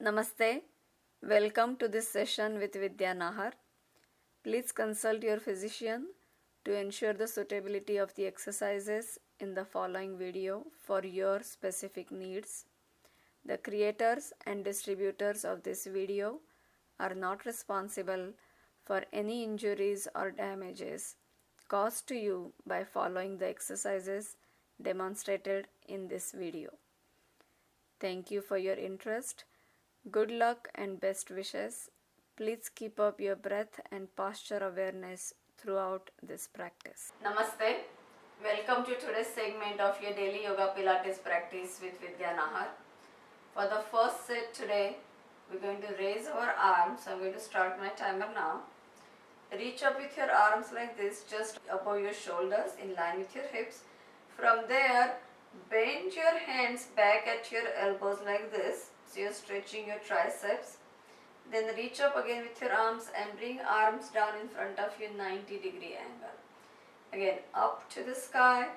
Namaste. Welcome to this session with Vidya Nahar. Please consult your physician to ensure the suitability of the exercises in the following video for your specific needs. The creators and distributors of this video are not responsible for any injuries or damages caused to you by following the exercises demonstrated in this video. Thank you for your interest. Good luck and best wishes. Please keep up your breath and posture awareness throughout this practice. Namaste. Welcome to today's segment of your daily yoga pilates practice with Vidya Nahar. For the first set today, we're going to raise our arms. I'm going to start my timer now. Reach up with your arms like this, just above your shoulders, in line with your hips. From there, bend your hands back at your elbows like this. So you're stretching your triceps. Then reach up again with your arms and bring arms down in front of you, 90-degree angle. Again, up to the sky,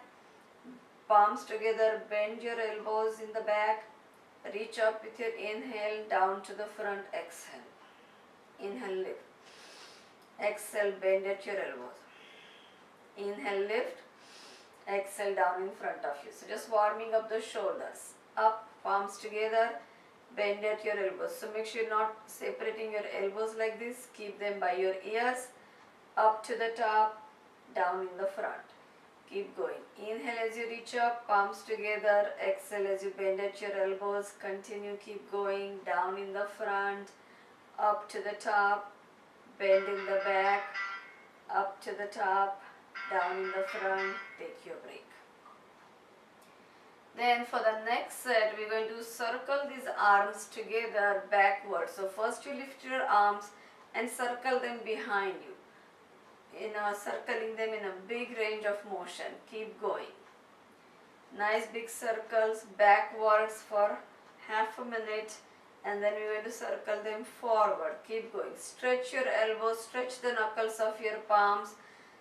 palms together, bend your elbows in the back. Reach up with your inhale, down to the front, exhale. Inhale, lift. Exhale, bend at your elbows. Inhale, lift. Exhale, down in front of you. So just warming up the shoulders. Up, palms together, bend at your elbows. So make sure you're not separating your elbows like this. Keep them by your ears. Up to the top, down in the front. Keep going. Inhale as you reach up, palms together. Exhale as you bend at your elbows. Continue, keep going. Down in the front, up to the top, bend in the back, up to the top, down in the front. Take your break. Then for the next set, we're going to circle these arms together backwards. So first you lift your arms and circle them behind you. Circling them in a big range of motion. Keep going. Nice big circles backwards for half a minute, and then we're going to circle them forward. Keep going. Stretch your elbows, stretch the knuckles of your palms.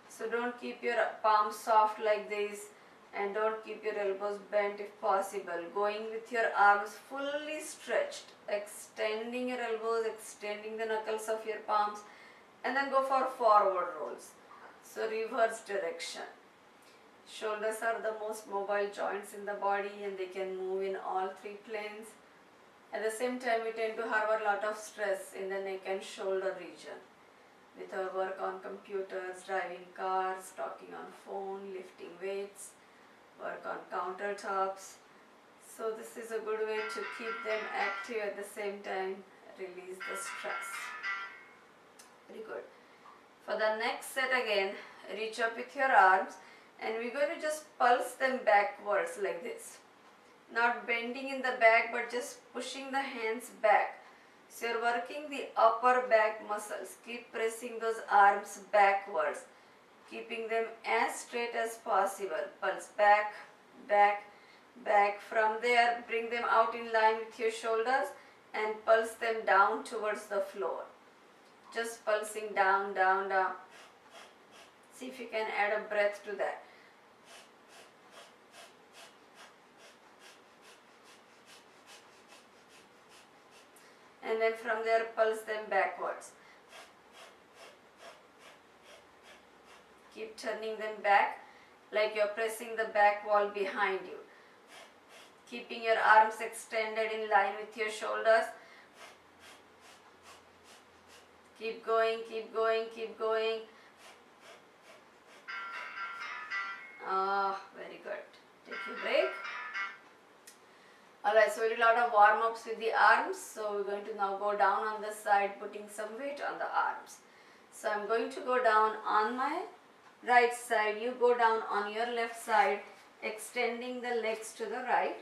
So don't keep your palms soft like this, and don't keep your elbows bent if possible. Going with your arms fully stretched, extending your elbows, extending the knuckles of your palms, and then go for forward rolls. So reverse direction. Shoulders are the most mobile joints in the body, and they can move in all three planes. At the same time, we tend to harbor a lot of stress in the neck and shoulder region with our work on computers, driving cars, talking on phone, lifting weights, work on countertops. So this is a good way to keep them active, at the same time release the stress. Very good. For the next set again, reach up with your arms and we're going to just pulse them backwards like this. Not bending in the back, but just pushing the hands back. So you're working the upper back muscles. Keep pressing those arms backwards, keeping them as straight as possible. Pulse back, back, back. From there, bring them out in line with your shoulders and pulse them down towards the floor. Just pulsing down, down, down. See if you can add a breath to that. And then from there, pulse them backwards. Keep turning them back like you're pressing the back wall behind you. Keeping your arms extended in line with your shoulders. Keep going, keep going, keep going. Very good. Take a break. Alright, so we did a lot of warm-ups with the arms. So we're going to now go down on the side, putting some weight on the arms. So I'm going to go down on my right side. You go down on your left side, extending the legs to the right.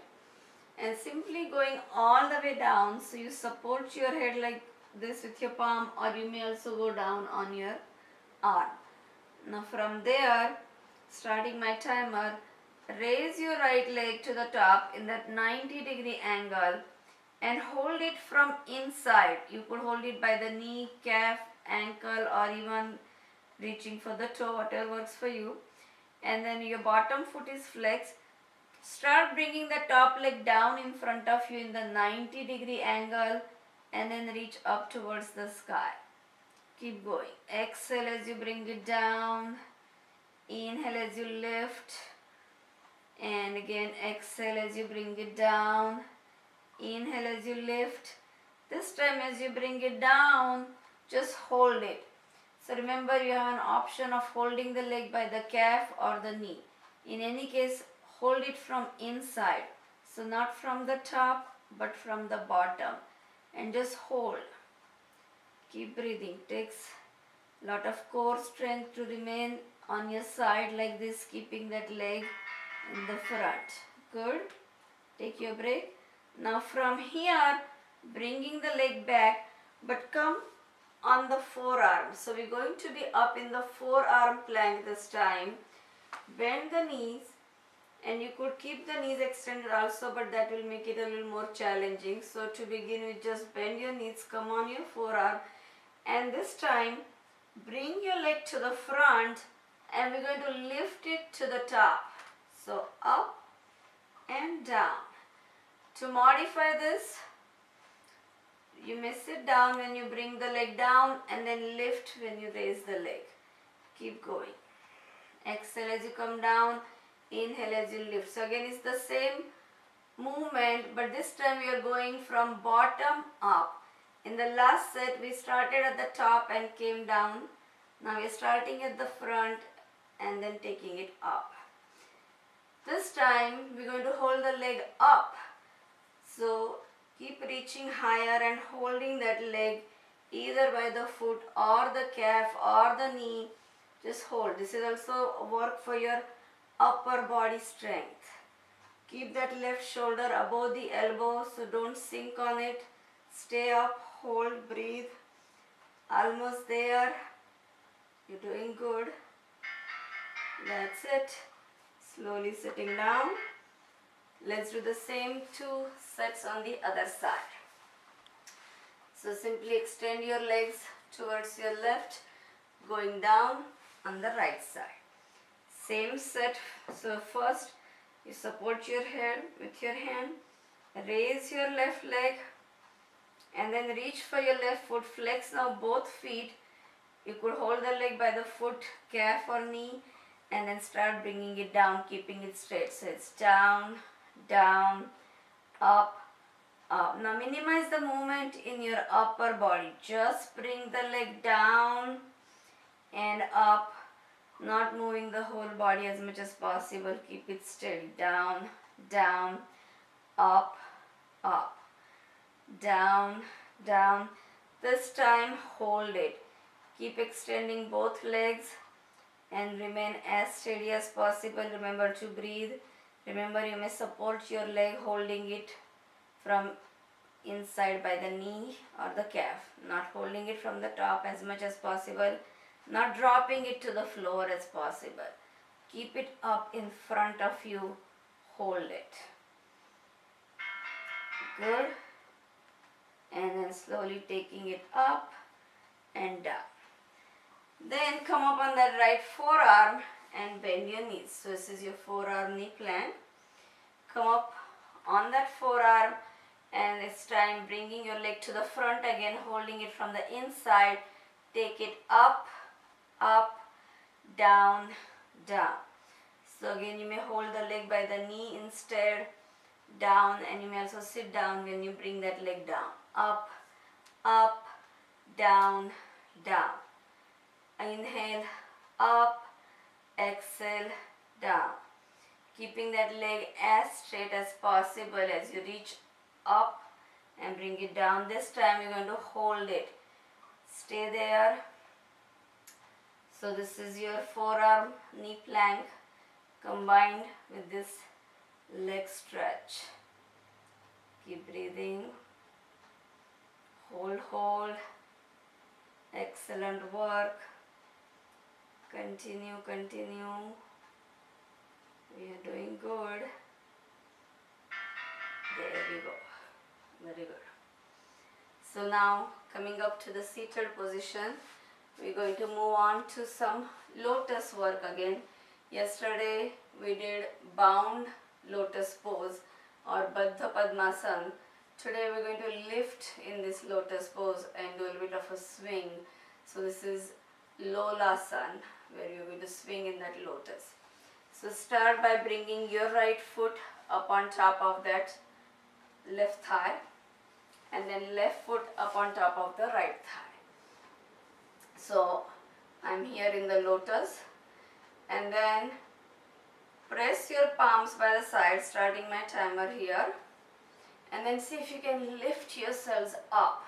And simply going all the way down. So you support your head like this with your palm, or you may also go down on your arm. Now from there, starting my timer, raise your right leg to the top in that 90-degree angle and hold it from inside. You could hold it by the knee, calf, ankle, or even reaching for the toe, whatever works for you. And then your bottom foot is flexed. Start bringing the top leg down in front of you in the 90-degree angle and then reach up towards the sky. Keep going. Exhale as you bring it down. Inhale as you lift. And again exhale as you bring it down. Inhale as you lift. This time as you bring it down, just hold it. So remember, you have an option of holding the leg by the calf or the knee. In any case, hold it from inside. So not from the top but from the bottom. And just hold. Keep breathing. Takes a lot of core strength to remain on your side like this, keeping that leg in the front. Good. Take your break. Now from here, bringing the leg back, but come on the forearm. So we're going to be up in the forearm plank this time. Bend the knees, and you could keep the knees extended also, but that will make it a little more challenging. So to begin with, just bend your knees, come on your forearm, and this time bring your leg to the front, and we're going to lift it to the top. So up and down. To modify this, you may sit down when you bring the leg down and then lift when you raise the leg. Keep going. Exhale as you come down, inhale as you lift. So again it's the same movement, but this time we are going from bottom up. In the last set we started at the top and came down. Now we are starting at the front and then taking it up. This time we're going to hold the leg up. So keep reaching higher and holding that leg either by the foot or the calf or the knee. Just hold. This is also work for your upper body strength. Keep that left shoulder above the elbow, so don't sink on it. Stay up, hold, breathe. Almost there. You're doing good. That's it. Slowly sitting down. Let's do the same 2 sets on the other side. So simply extend your legs towards your left, going down on the right side. Same set. So first you support your head with your hand, raise your left leg, and then reach for your left foot. Flex now both feet. You could hold the leg by the foot, calf or knee, and then start bringing it down, keeping it straight. So it's down, down, up, up. Now minimize the movement in your upper body. Just bring the leg down and up, not moving the whole body as much as possible. Keep it steady. Down, down, up, up, down, down. This time hold it. Keep extending both legs and remain as steady as possible. Remember to breathe. Remember, you may support your leg holding it from inside by the knee or the calf, not holding it from the top as much as possible, not dropping it to the floor as possible. Keep it up in front of you. Hold it. Good. And then slowly taking it up and down. Then come up on that right forearm and bend your knees. So this is your forearm knee plank. Come up on that forearm, and it's time bringing your leg to the front again, holding it from the inside. Take it up, up, down, down. So again you may hold the leg by the knee instead, down, and you may also sit down when you bring that leg down. Up, up, down, down. Inhale, up, exhale, down. Keeping that leg as straight as possible as you reach up and bring it down. This time you're going to hold it. Stay there. So this is your forearm knee plank combined with this leg stretch. Keep breathing. Hold, hold. Excellent work. Continue, continue. We are doing good. There we go. Very good. So now coming up to the seated position, we're going to move on to some lotus work again. Yesterday we did bound lotus pose or Baddha Padmasana. Today we're going to lift in this lotus pose and do a little bit of a swing. So this is Lolasana, where you're going to swing in that lotus. So start by bringing your right foot up on top of that left thigh, and then left foot up on top of the right thigh. So I'm here in the lotus, and then press your palms by the side, starting my timer here, and then see if you can lift yourselves up.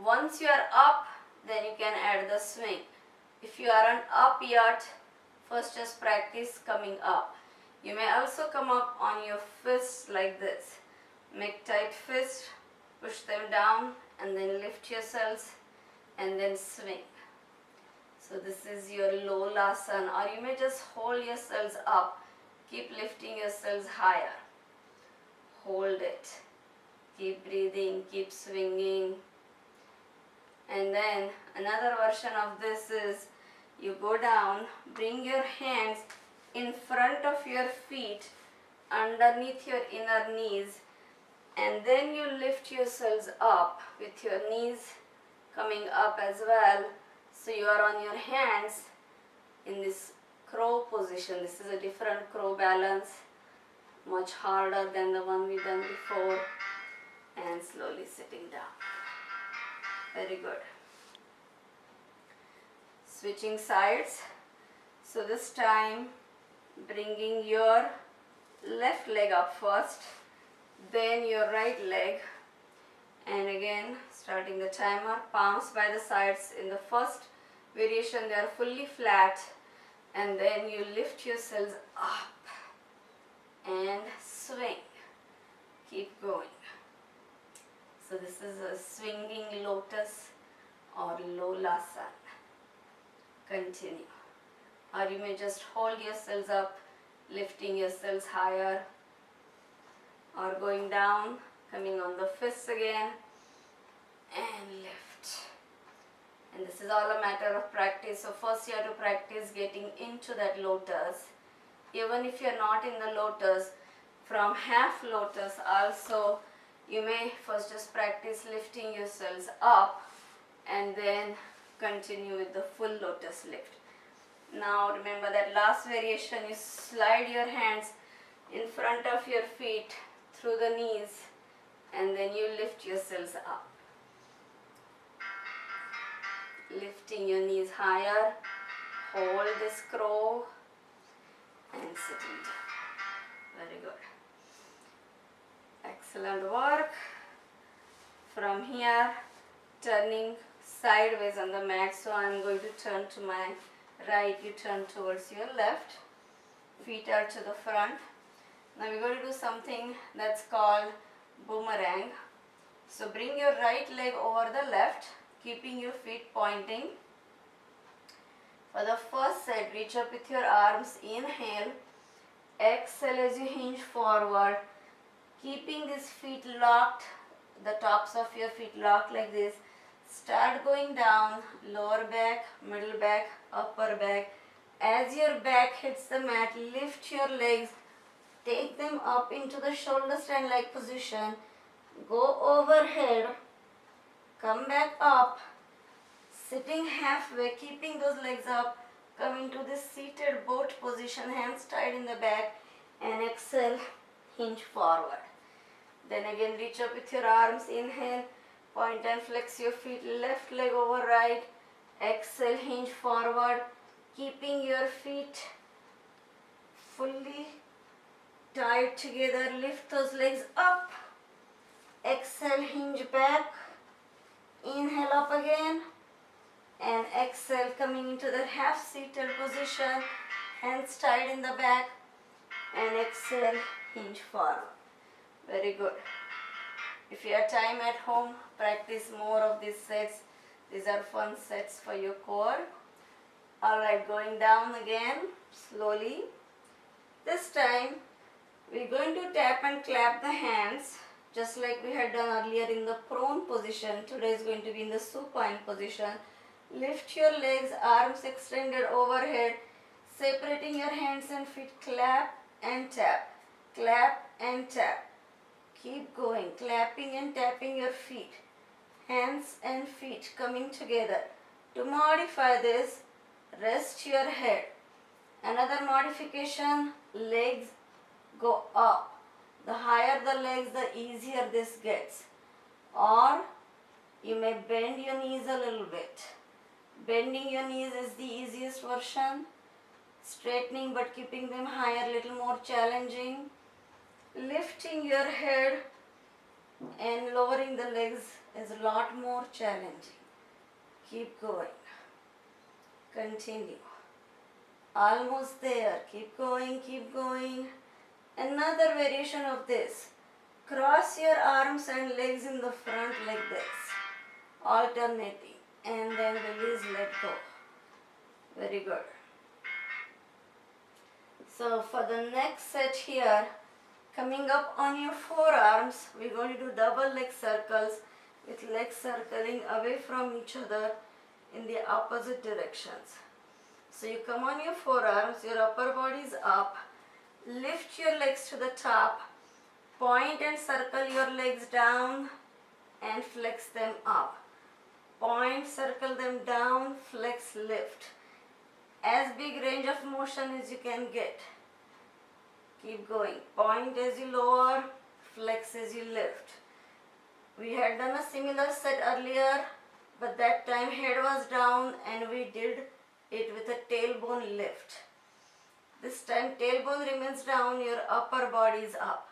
Once you are up, then you can add the swing. If you aren't up yet, first just practice coming up. You may also come up on your fists like this. Make tight fists, push them down, and then lift yourselves and then swing. So this is your Lolasana, or you may just hold yourselves up. Keep lifting yourselves higher. Hold it. Keep breathing, keep swinging. And then another version of this is you go down, bring your hands in front of your feet, underneath your inner knees, and then you lift yourselves up with your knees coming up as well. So you are on your hands in this crow position. This is a different crow balance, much harder than the one we done before, and slowly sitting down. Very good. Switching sides. So this time bringing your left leg up first, then your right leg, and again starting the timer. Palms by the sides. In the first variation they are fully flat, and then you lift yourselves up and swing. Keep going. So this is a swinging lotus or Lolasana. Continue. Or you may just hold yourselves up, lifting yourselves higher, or going down, coming on the fists again, and lift. And this is all a matter of practice. So first you have to practice getting into that lotus. Even if you're not in the lotus, from half lotus also, you may first just practice lifting yourselves up and then continue with the full lotus lift. Now remember that last variation, you slide your hands in front of your feet through the knees, and then you lift yourselves up. Lifting your knees higher, hold this crow and sitting down. Very good. Excellent work. From here, turning sideways on the mat. So I am going to turn to my right, you turn towards your left. Feet are to the front. Now we're going to do something that's called boomerang. So bring your right leg over the left, keeping your feet pointing. For the first set, reach up with your arms. Inhale. Exhale as you hinge forward, keeping these feet locked, the tops of your feet locked like this. Start going down, lower back, middle back, upper back. As your back hits the mat, lift your legs, take them up into the shoulder stand like position. Go overhead, come back up, sitting halfway, keeping those legs up, come into this seated boat position, hands tied in the back, and exhale, hinge forward. Then again reach up with your arms. Inhale, point and flex your feet, left leg over right. Exhale, hinge forward, keeping your feet fully tied together. Lift those legs up. Exhale, hinge back. Inhale, up again. And exhale, coming into the half seated position, hands tied in the back. And exhale, hinge forward. Very good. If you have time at home, practice more of these sets. These are fun sets for your core. Alright, going down again, slowly. This time, we're going to tap and clap the hands, just like we had done earlier in the prone position. Today is going to be in the supine position. Lift your legs, arms extended overhead, separating your hands and feet. Clap and tap, clap and tap. Keep going, clapping and tapping your feet. Hands and feet coming together. To modify this, rest your head. Another modification, legs go up. The higher the legs, the easier this gets. Or you may bend your knees a little bit. Bending your knees is the easiest version. Straightening but keeping them higher, little more challenging. Lifting your head and lowering the legs is a lot more challenging. Keep going. Continue. Almost there. Keep going, keep going. Another variation of this. Cross your arms and legs in the front like this. Alternating. And then release, let go. Very good. So for the next set here, coming up on your forearms, we're going to do double leg circles with legs circling away from each other in the opposite directions. So you come on your forearms, your upper body is up, lift your legs to the top, point and circle your legs down and flex them up. Point, circle them down, flex, lift. As big range of motion as you can get. Keep going. Point as you lower, flex as you lift. We had done a similar set earlier, but that time head was down and we did it with a tailbone lift. This time tailbone remains down, your upper body is up.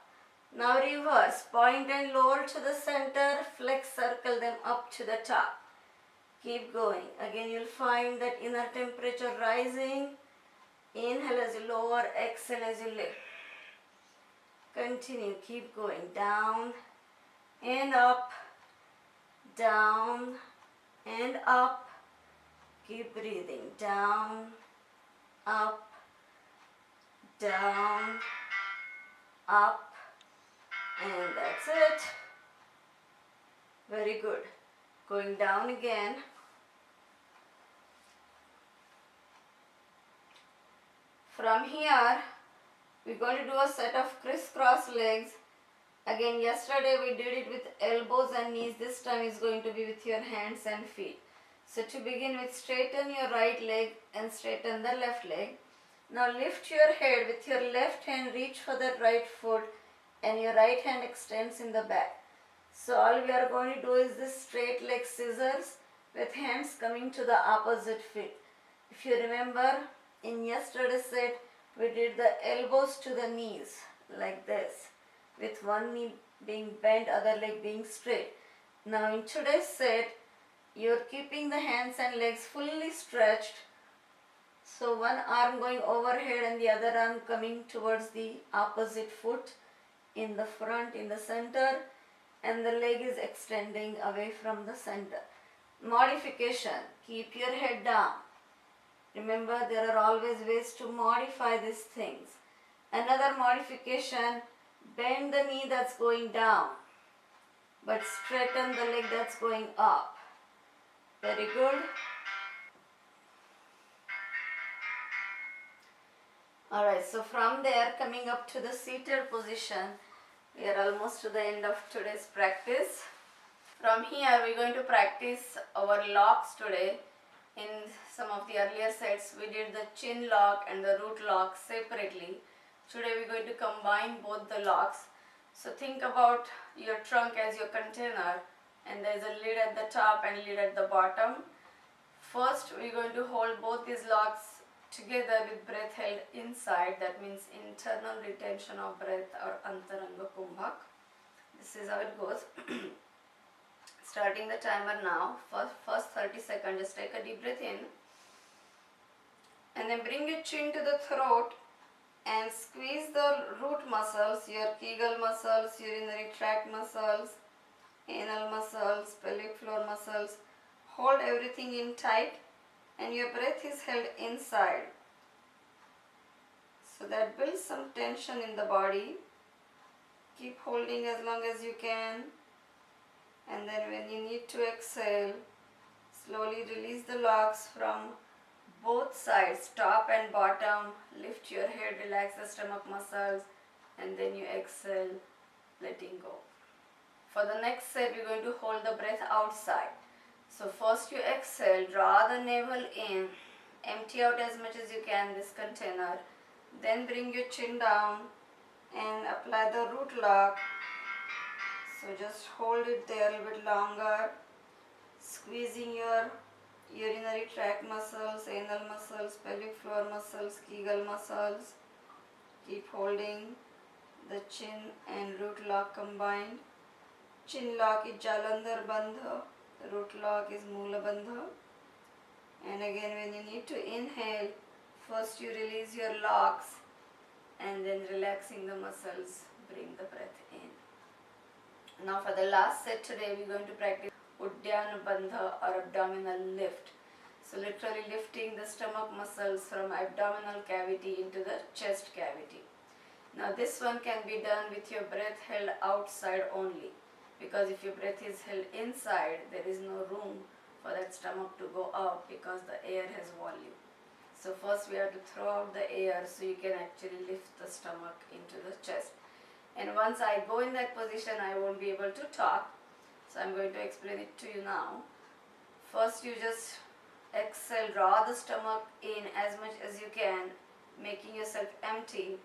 Now reverse. Point and lower to the center, flex, circle them up to the top. Keep going. Again you'll find that inner temperature rising. Inhale as you lower, exhale as you lift. Continue, keep going. Down and up, down and up. Keep breathing. Down, up, down, up, and that's it. Very good. Going down again. From here, we're going to do a set of crisscross legs. Again, yesterday we did it with elbows and knees. This time is going to be with your hands and feet. So to begin with, straighten your right leg and straighten the left leg. Now lift your head with your left hand, reach for the right foot and your right hand extends in the back. So all we are going to do is this straight leg scissors with hands coming to the opposite feet. If you remember, in yesterday's set, we did the elbows to the knees like this, with one knee being bent, other leg being straight. Now in today's set, you're keeping the hands and legs fully stretched. So one arm going overhead and the other arm coming towards the opposite foot in the front, in the center, and the leg is extending away from the center. Modification, keep your head down. Remember, there are always ways to modify these things. Another modification, bend the knee that's going down, but straighten the leg that's going up. Very good. Alright, so from there, coming up to the seated position, we are almost to the end of today's practice. From here, we're going to practice our locks today. In some of the earlier sets, we did the chin lock and the root lock separately. Today, we're going to combine both the locks. So think about your trunk as your container, and there's a lid at the top and lid at the bottom. First, we're going to hold both these locks together with breath held inside. That means internal retention of breath, or Antaranga Kumbhak. This is how it goes. Starting the timer now. First 30 seconds, just take a deep breath in and then bring your chin to the throat and squeeze the root muscles, your Kegel muscles, urinary tract muscles, anal muscles, pelvic floor muscles. Hold everything in tight and your breath is held inside. So that builds some tension in the body. Keep holding as long as you can. And then when you need to exhale, slowly release the locks from both sides, top and bottom. Lift your head, relax the stomach muscles, and then you exhale letting go. For the next set, we're going to hold the breath outside. So first you exhale, draw the navel in, empty out as much as you can this container. Then bring your chin down and apply the root lock. So just hold it there a little bit longer, squeezing your urinary tract muscles, anal muscles, pelvic floor muscles, Kegel muscles. Keep holding the chin and root lock combined. Chin lock is Jalandhar Bandha, root lock is Moola Bandha. And again, when you need to inhale, first you release your locks and then relaxing the muscles, bring the breath in. Now for the last set today, we're going to practice Uddiyana Bandha or abdominal lift. So literally lifting the stomach muscles from abdominal cavity into the chest cavity. Now this one can be done with your breath held outside only, because if your breath is held inside, there is no room for that stomach to go up because the air has volume. So first we have to throw out the air so you can actually lift the stomach into the chest. And once I go in that position, I won't be able to talk. So I'm going to explain it to you now. First you just exhale, draw the stomach in as much as you can, making yourself empty.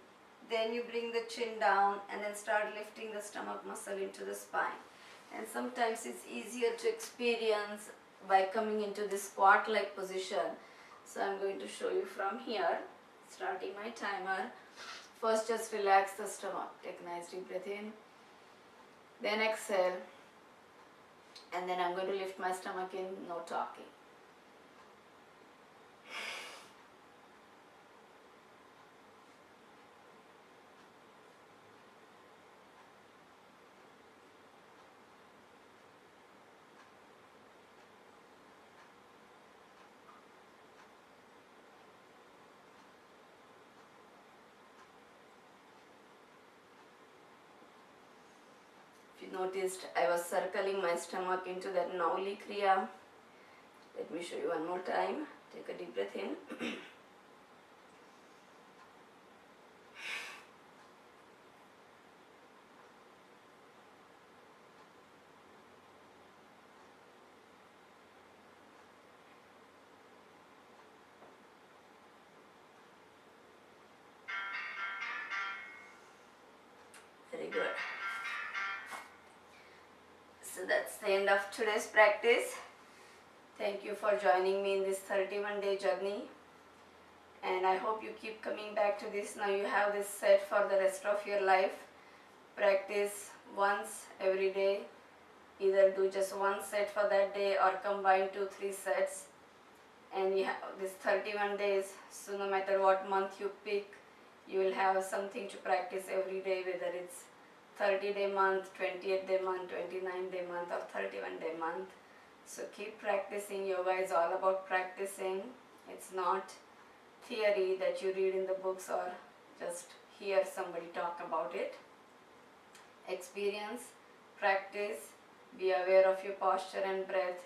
Then you bring the chin down and then start lifting the stomach muscle into the spine. And sometimes it's easier to experience by coming into this squat-like position. So I'm going to show you from here, starting my timer. First just relax the stomach, take a nice deep breath in, then exhale, and then I'm going to lift my stomach in, no talking. Noticed I was circling my stomach into that Nauli Kriya. Let me show you one more time. Take a deep breath in. Very good. So that's the end of today's practice. Thank you for joining me in this 31-day journey. And I hope you keep coming back to this. Now you have this set for the rest of your life. Practice once every day. Either do just one set for that day or combine 2-3 sets. And you have this 31 days. So no matter what month you pick, you will have something to practice every day, whether it's 30-day month, 28-day month, 29-day month or 31-day month. So keep practicing. Yoga is all about practicing. It's not theory that you read in the books or just hear somebody talk about it. Experience, practice, be aware of your posture and breath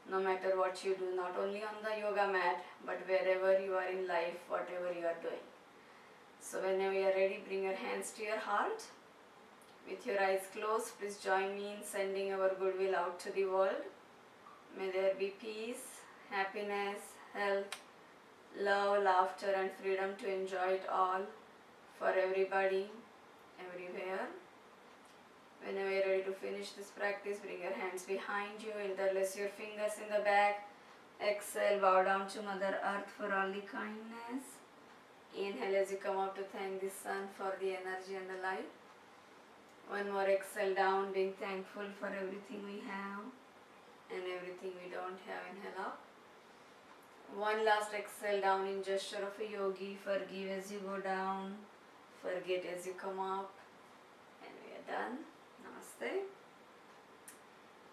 no matter what you do, not only on the yoga mat but wherever you are in life, whatever you are doing. So whenever you are ready, bring your hands to your heart. With your eyes closed, please join me in sending our goodwill out to the world. May there be peace, happiness, health, love, laughter and freedom to enjoy it all for everybody, everywhere. Whenever you are ready to finish this practice, bring your hands behind you, interlace your fingers in the back. Exhale, bow down to Mother Earth for all the kindness. Inhale as you come up to thank the sun for the energy and the light. One more exhale down, being thankful for everything we have and everything we don't have. Inhale up. One last exhale down in gesture of a yogi. Forgive as you go down, forget as you come up. And we are done. Namaste.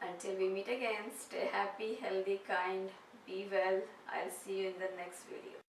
Until we meet again, stay happy, healthy, kind, be well. I'll see you in the next video.